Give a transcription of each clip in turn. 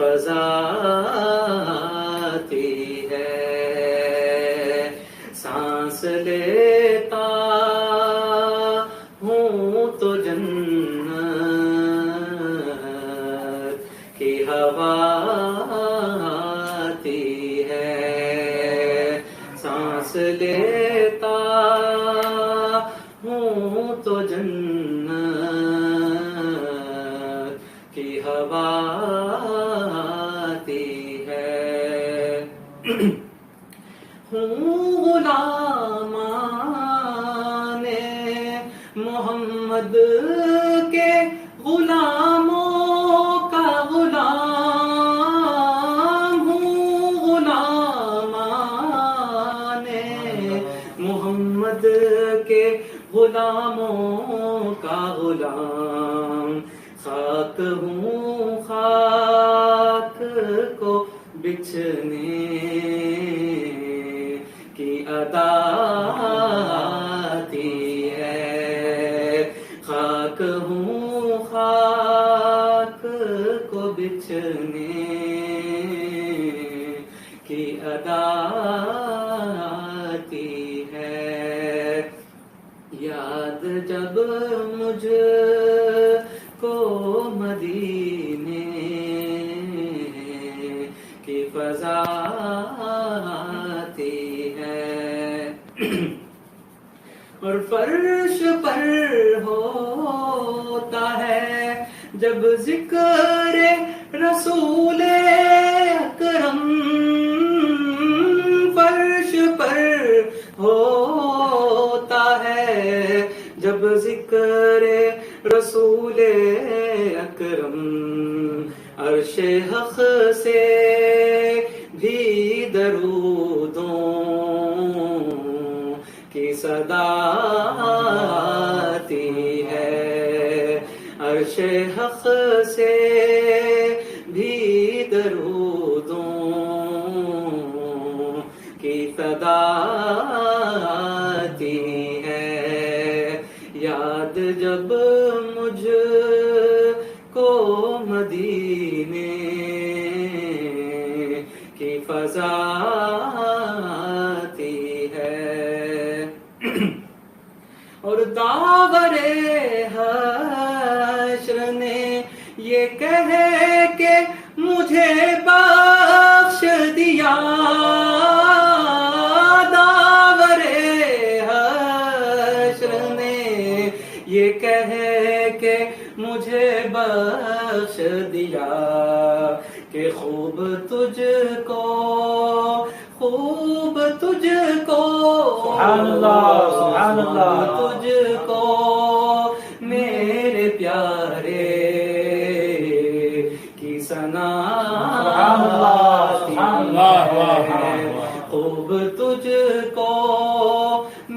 فضا آتی ہے، سانس لیتا ہوں تو جنت کی ہوا آتی ہے، سانس لیتا ہوں تو جنت کی ہوا آتی ہے۔ ہوں غلامان محمد کے، غلاموں کا غلام ہوں، غلامان محمد کے غلاموں کا غلام، خاک ہوں خاک کو بچھنے کی ادا آتی ہے، خاک ہوں خاک کو بچھنے کی ادا آتی ہے۔ یاد جب مجھ کو مدینے کی فضا آتی ہے، اور فرش پر ہوتا ہے جب ذکر رسول اکرم، فرش پر ہوتا ہے جب ذکر رسول اکرم، عرش حق سے بھی درودوں کی صدا آتی ہے، عرش حق سے بھی درودوں کی صدا آتی ہے۔ یاد جب مجھ کو مدینے کی فضا آتی ہے، اور داور حشر نے یہ کہہ کے مجھے بخش دیا، داور حشر نے یہ کہہ کے مجھے بخش دیا کہ خوب تجھ کو، خوب تجھ کو، سبحان اللہ سبحان اللہ، تجھ کو میرے پیارے کی ثنا آتی ہے، خوب تجھ کو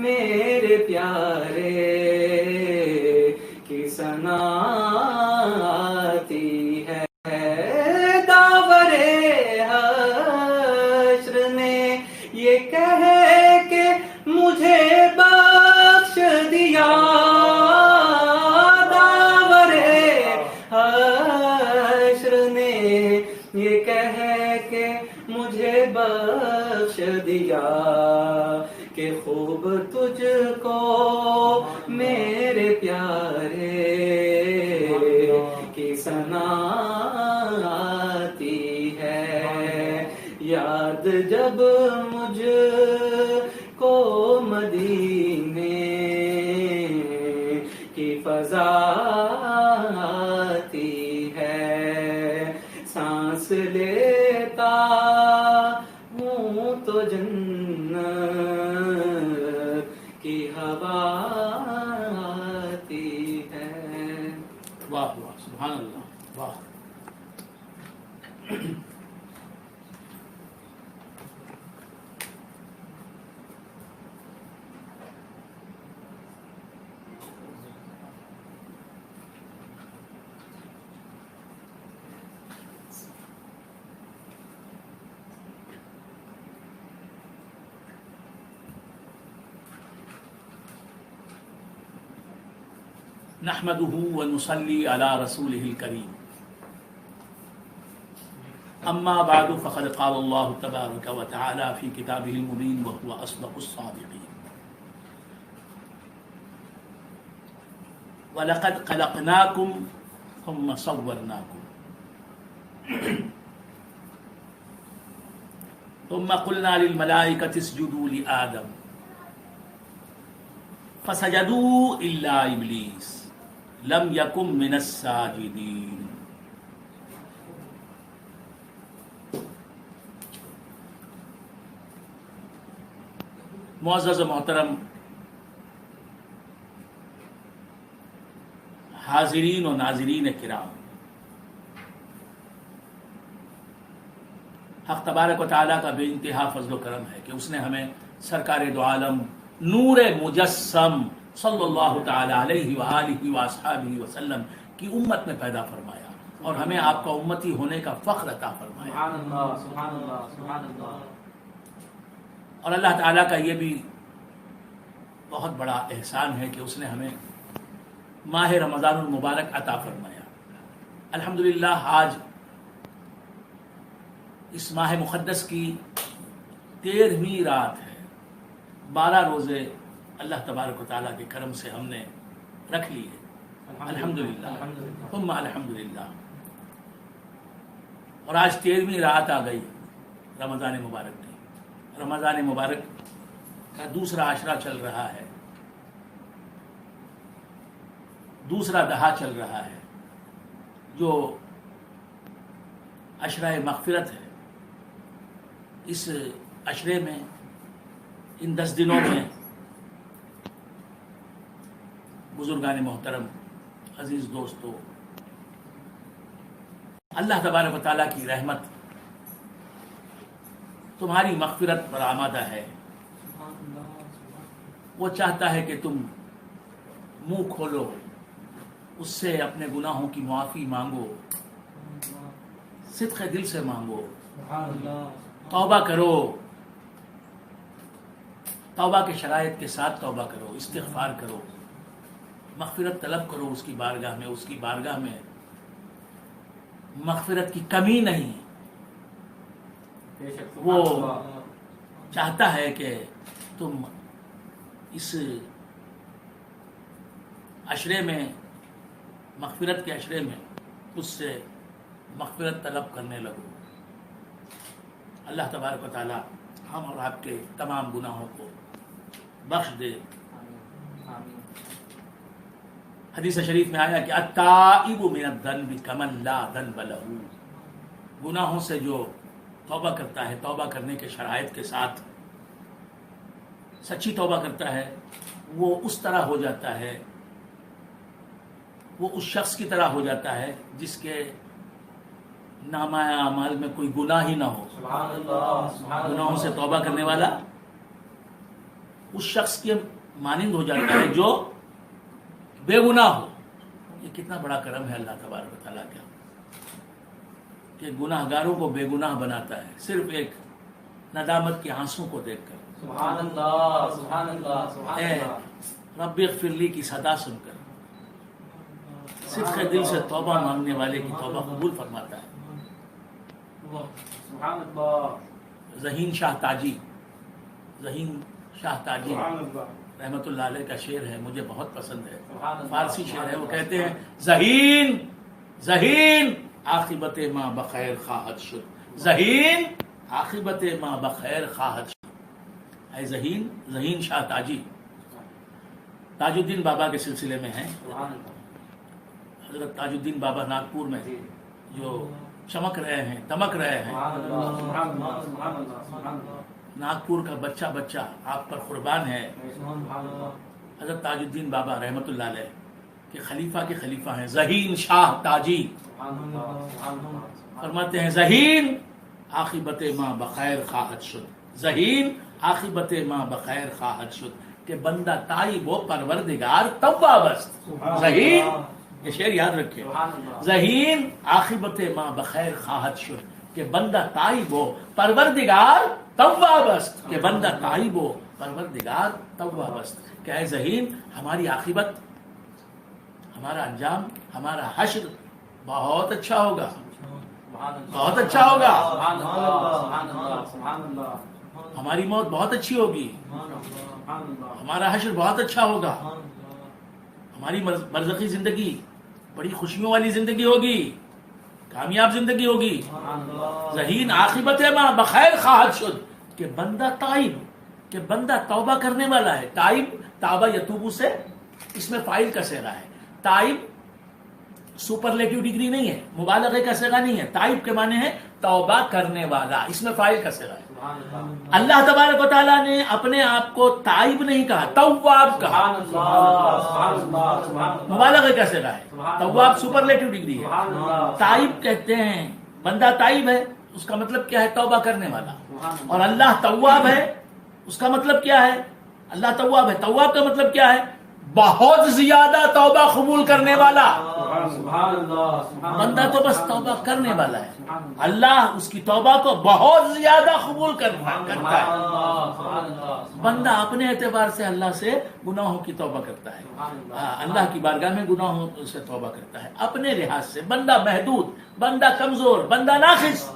میرے پیارے کی ثنا آتی ہے۔ داور حشر نے یہ کہہ کے مجھے بخش دیا، داور حشر نے یہ کہہ کے مجھے بخش دیا کہ خوب تجھ کو میرے پیارے کی ثنا آتی ہے۔ یاد جب مجھ کو مدینے کی فضا آتی ہے، سانس لیتا ہوں تو جنت کی ہوا آتی ہے۔ واہ واہ سبحان اللہ، واہ۔ نحمده ونصلي على رسوله الكريم۔ اما بعد فقد قال الله تبارك وتعالى في كتابه المبين وهو اصدق الصادقين ولقد خلقناكم ثم صورناكم ثم قلنا للملائكة اسجدوا لآدم فسجدوا إلا إبليس لم يكن من الساجدين. معزز و محترم حاضرین و ناظرین کرام، حق تبارک و تعالیٰ کا بے انتہا فضل و کرم ہے کہ اس نے ہمیں سرکار دو عالم نور مجسم صلی اللہ تعالی علیہ وآلہ وآصحابہ وسلم کی امت میں پیدا فرمایا اور ہمیں آپ کا امتی ہونے کا فخر عطا فرمایا. سبحان اللہ سبحان اللہ سبحان اللہ. اور اللہ تعالیٰ کا یہ بھی بہت بڑا احسان ہے کہ اس نے ہمیں ماہ رمضان المبارک عطا فرمایا. الحمدللہ آج اس ماہ مقدس کی 13ویں رات ہے. 12 روزے اللہ تبارک و تعالیٰ کے کرم سے ہم نے رکھ لیے. الحمدللہ ثم الحمدللہ. اور آج 13ویں رات آ گئی رمضان مبارک کی. رمضان مبارک کا دوسرا عشرہ چل رہا ہے، دوسرا دہا چل رہا ہے، جو عشرہ مغفرت ہے. اس عشرے میں، ان 10 دنوں میں بزرگان محترم، عزیز دوستو، اللہ تبارک و تعالیٰ کی رحمت تمہاری مغفرت پر آمادہ ہے. وہ چاہتا ہے کہ تم منہ کھولو، اس سے اپنے گناہوں کی معافی مانگو، صدق دل سے مانگو، توبہ کرو، توبہ کے شرائط کے ساتھ توبہ کرو، استغفار کرو، مغفرت طلب کرو اس کی بارگاہ میں. اس کی بارگاہ میں مغفرت کی کمی نہیں. وہ چاہتا ہے کہ تم اس عشرے میں، مغفرت کے عشرے میں، اس سے مغفرت طلب کرنے لگو. اللہ تبارک و تعالی ہم اور آپ کے تمام گناہوں کو بخش دے. حدیث شریف میں آیا کہ التائب من الذنب کمن لا ذنب له. گناہوں سے جو توبہ کرتا ہے، توبہ کرنے کے شرائط کے ساتھ سچی توبہ کرتا ہے، وہ اس طرح ہو جاتا ہے، وہ اس شخص کی طرح ہو جاتا ہے جس کے نامہ اعمال میں کوئی گناہ ہی نہ ہو. گناہوں سے توبہ کرنے والا اس شخص کے مانند ہو جاتا ہے جو بے گناہ ہو. یہ کتنا بڑا کرم ہے اللہ تبارک و تعالیٰ کا کہ گناہ گاروں کو بے گناہ بناتا ہے صرف ایک ندامت کے آنسوں کو دیکھ کر. سبحان اللہ سبحان اللہ سبحان اللہ. رب اغفر لی کی صدا سن کر صدق دل سے توبہ مانگنے والے کی توبہ قبول فرماتا ہے. سبحان اللہ. ذہین شاہ تاجی، ذہین شاہ تاجی رحمت اللہ علیہ کا شعر ہے، مجھے بہت پسند ہے. فارسی شعر ہے. وہ کہتے ہیں ذہین ذہین عاقبت ما بخیر خواہد شد. ذہین عاقبت ما بخیر خواہد شد. اے ذہین، ذہین شاہ تاجی تاج الدین بابا کے سلسلے میں ہیں. حضرت تاج الدین بابا ناگپور میں جو چمک رہے ہیں، دمک رہے ہیں. ناگپور کا بچہ بچہ آپ پر قربان ہے. حضرت تاج الدین بابا رحمت اللہ علیہ کہ خلیفہ کے خلیفہ ہیں. ذہین شاہ تاجی فرماتے ہیں ذہین عاقبت ما بخیر خواہد شد. ذہین عاقبت ما بخیر خواہد شد کہ بندہ تائب و پروردگار توبہ بست. ذہین، یہ شعر یاد رکھے، ذہین عاقبت ما بخیر خواہد شد کہ بندہ تائب و پروردگار توبہ بست. کہ بندہ تائب و پروردگار توبہ بست. کہ اے ذہین، ہماری عاقبت، ہمارا انجام، ہمارا حشر بہت اچھا ہوگا. بہت اچھا ہوگا. سبحان اللہ سبحان اللہ سبحان اللہ ہماری موت بہت اچھی ہوگی. سبحان اللہ ہمارا حشر بہت اچھا ہوگا. ہماری برزخی زندگی بڑی خوشیوں والی زندگی ہوگی, کامیاب زندگی ہوگی. ذہین عاقبت ما بخیر خواہد شد کہ بندہ تائب, کہ بندہ توبہ کرنے والا ہے. تائب, تابہ یتوبو سے اس میں فاعل کا صیغہ ہے. تائب سپرلیٹو ڈگری نہیں ہے, مبالغے کا صیغہ نہیں ہے. تائب کے معنی ہے توبہ کرنے والا, اس میں فاعل کا صیغہ ہے. اللہ تبارک و تعالیٰ نے اپنے آپ کو تائب نہیں کہا, تواب کہا. مبالغے کا صیغہ ہے. تواب سپرلیٹو ڈگری ہے. تائب کہتے ہیں, بندہ تائب ہے اس کا مطلب کیا ہے؟ توبہ کرنے والا. اور اللہ تواب ہے اس کا مطلب کیا ہے؟ اللہ تواب ہے. تواب کا مطلب کیا ہے؟ بہت زیادہ توبہ قبول کرنے والا. بندہ تو بس توبہ کرنے والا ہے, اللہ اس کی توبہ کو بہت زیادہ قبول کرتا ہے. بندہ اپنے اعتبار سے اللہ سے گناہوں کی توبہ کرتا ہے, اللہ کی بارگاہ میں گناہوں سے توبہ کرتا ہے. اپنے لحاظ سے بندہ محدود, بندہ کمزور, بندہ ناقص,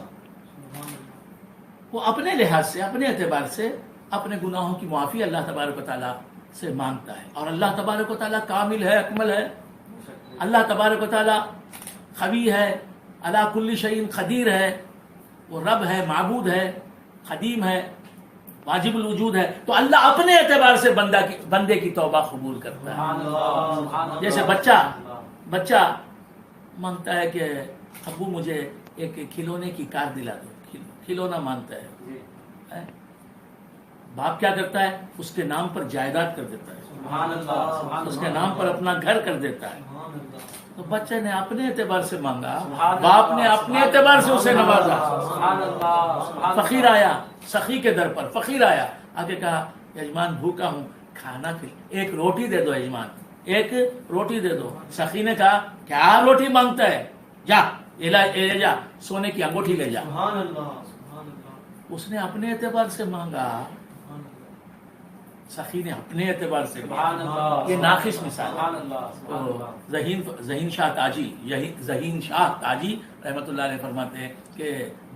وہ اپنے لحاظ سے, اپنے اعتبار سے اپنے گناہوں کی معافی اللہ تبارک و تعالیٰ سے مانگتا ہے. اور اللہ تبارک و تعالیٰ کامل ہے, اکمل ہے. اللہ تبارک و تعالیٰ قوی ہے, علی کل شیء قدیر ہے, وہ رب ہے, معبود ہے, قدیم ہے, واجب الوجود ہے. تو اللہ اپنے اعتبار سے بندے کی توبہ قبول کرتا ہے. جیسے بچہ مانگتا ہے کہ ابو مجھے ایک کھلونے کی کار دلا دو, کھلونا مانگتا ہے. باپ کیا کرتا ہے؟ اس کے نام پر جائیداد کر دیتا ہے, اس کے نام پر اپنا گھر کر دیتا ہے. تو بچے نے اپنے اعتبار سے مانگا, باپ نے اپنے اعتبار سے اسے نوازا. فقیر آیا سخی کے در پر, فقیر آیا, آگے کہا یجمان بھوکا ہوں, کھانا ایک روٹی دے دو یجمان, ایک روٹی دے دو. سخی نے کہا کیا روٹی مانگتا ہے, جا جا سونے کی انگوٹھی لے جا. اس نے اپنے اعتبار سے مانگا, سخی نے اپنے اعتبار سے. یہ ناقص مثال. تو ذہین شاہ تاجی رحمۃ اللہ علیہ فرماتے ہیں کہ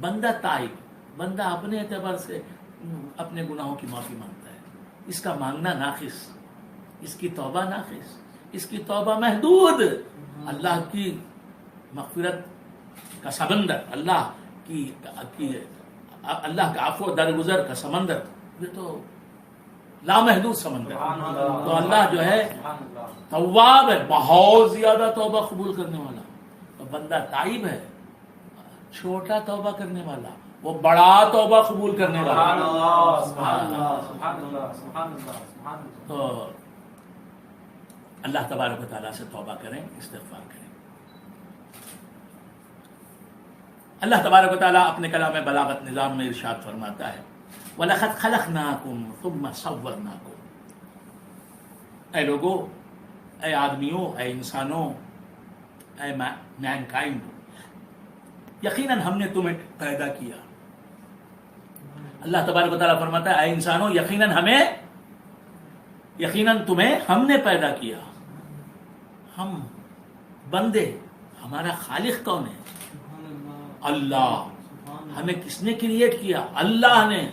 بندہ تائب, بندہ اپنے اعتبار سے اپنے گناہوں کی معافی مانگتا ہے. اس کا مانگنا ناقص, اس کی توبہ ناقص, اس کی توبہ محدود. اللہ کی مغفرت کا سمندر, اللہ کا عفو درگزر کا سمندر, یہ تو لامحدود سمندر. تو اللہ جو ہے تواب ہے, بہت زیادہ توبہ قبول کرنے والا. تو بندہ تائب ہے, چھوٹا توبہ کرنے والا, وہ بڑا توبہ قبول کرنے والا. تو اللہ تبارک و تعالیٰ سے توبہ کریں, استغفار کریں. اللہ تبارک و تعالیٰ اپنے کلام بلاغت نظام میں ارشاد فرماتا ہے وَلَقَدْ خَلَقْنَاكُمْ ثُمَّ صَوَّرْنَاكُمْ. اے لوگو, اے آدمیوں, اے انسانوں, اے مینکائنڈ, یقیناً ہم نے تمہیں پیدا کیا. اللہ تبارک و تعالیٰ فرماتا ہے اے انسانوں, یقیناً تمہیں ہم نے پیدا کیا. ہم بندے, ہمارا خالق کون ہے؟ اللہ. ہمیں کس نے کریٹ کیا؟ اللہ نے.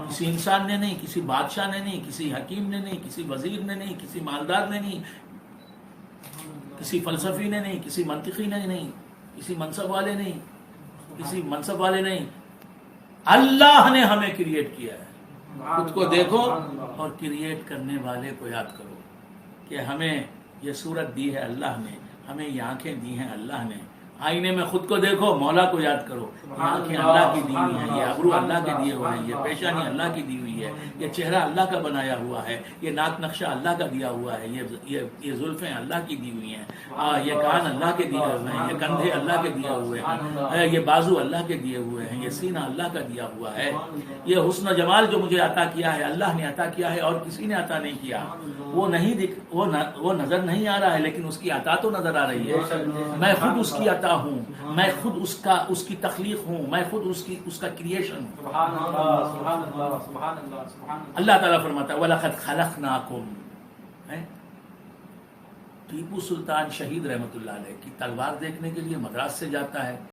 کسی انسان نے نہیں, کسی بادشاہ نے نہیں, کسی حکیم نے نہیں, کسی وزیر نے نہیں, کسی مالدار نے نہیں, کسی فلسفی نے نہیں, کسی منطقی نے نہیں, کسی منصب والے نہیں, کسی منصب والے نہیں. اللہ نے ہمیں کریٹ کیا ہے. خود کو دیکھو اور کریٹ کرنے والے کو یاد کرو کہ ہمیں یہ صورت دی ہے اللہ نے, ہمیں یہ آنکھیں دی ہیں اللہ نے. آئینے میں خود کو دیکھو, مولا کو یاد کرو. یہ آنکھیں اللہ کی دی ہوئی ہیں, یہ ابرو اللہ کے دیے ہوئے ہیں, یہ پیشانی اللہ کی دی ہوئی ہے, یہ چہرہ اللہ کا بنایا ہوا ہے, یہ ناک نقشہ اللہ کا دیا ہوا ہے, یہ زلفیں اللہ کی دی ہوئی ہیں, یہ کان اللہ کے دیے ہوئے ہیں, یہ کندھے اللہ کے دیے ہوئے ہیں, یہ بازو اللہ کے دیے ہوئے ہیں, یہ سینہ اللہ کا دیا ہوا ہے. یہ حسن و جمال جو مجھے عطا کیا ہے اللہ نے عطا کیا ہے, اور کسی نے عطا نہیں کیا. وہ نظر نہیں آ رہا ہے, لیکن اس کی عطا تو نظر آ رہی ہے. میں خود اس کی عطا ہوں, میں خود اس کی تخلیق ہوں, میں خود اس کا کریشن ہوں. اللہ تعالیٰ فرماتا ہے وَلَقَدْ خَلَقْنَاكُمْ. ٹیپو سلطان شہید رحمۃ اللہ علیہ کی تلوار دیکھنے کے لیے مدراس سے جاتا ہے,